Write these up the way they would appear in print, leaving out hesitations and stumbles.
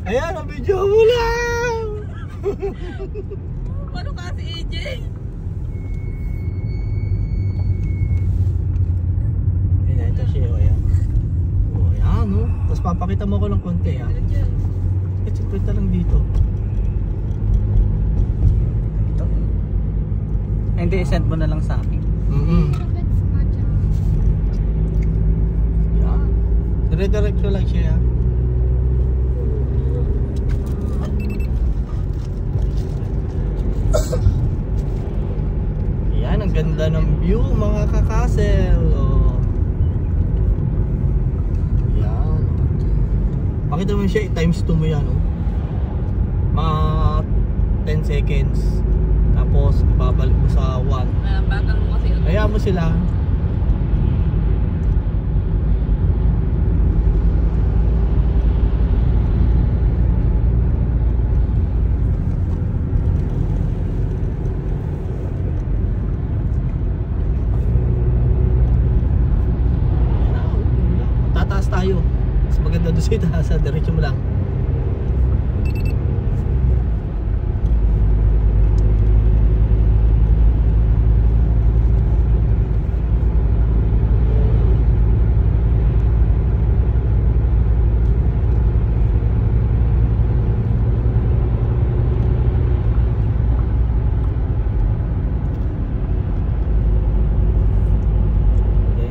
Ayan, ang video mo lang! Paano kasi AJ? Ayan, ito siya. Ayan. O, ayan, no? Tapos papakita mo ko lang konti, ha? Ito, kwenta lang dito. Ito. Hindi, send mo na lang sa akin. Ayan. Dire-diretso lang siya, ha? Ayan, ang ganda ng view mga kakasel. Oh. Ayan. Pakita mo siya, times 2 mo yan. Oh. Mga 10 seconds. Tapos babalik mo sa 1. Bagal mo kasi. Hayaan mo sila. Tataas tayo. Mas maganda doon sa itaas. Diretso mo lang.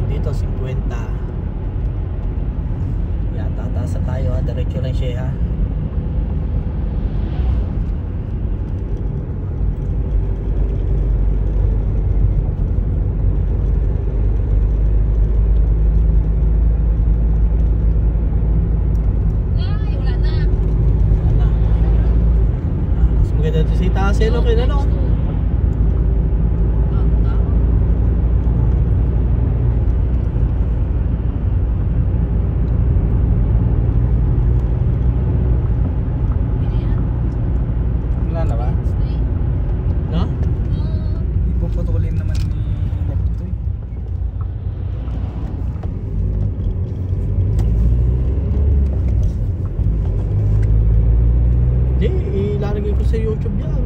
Dito 50. Yan, tataas na tayo, ha. Diretso lang siya, ha. Ay, wala na. Wala. Mas maganda doon sa itaas, eh, okay na, no? Ganda. Wala na ba? No? Ipuputulin naman ni Nepto eh. Hindi, ilalagay ko sa YouTube yan.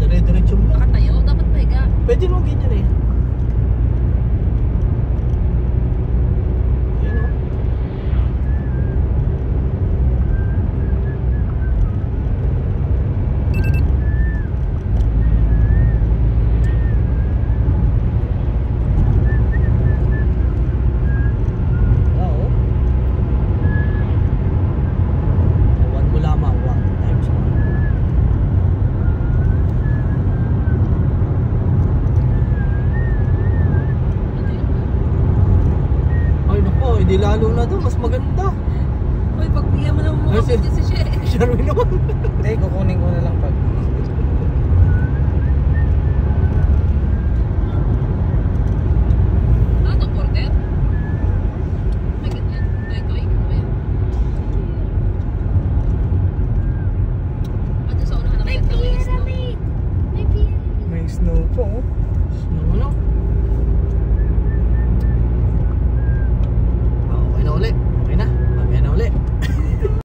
Dire-diretso mo lang. Nakatayo, dapat pahiga. Pwede nung ganyan, eh. Yan, oh. Oo. 1 mo lamang, 1 times 1. Ay nako, hindi lalo na to, mas maganda. Uy, pagbigyan mo ng mukha Ay, si She. Sharwin naman. Hindi, kukunin ko na lang pag. Ano to, porter? May ganyan. Toy-toy. Ano yan? At sa unahan naman. May snow po oh.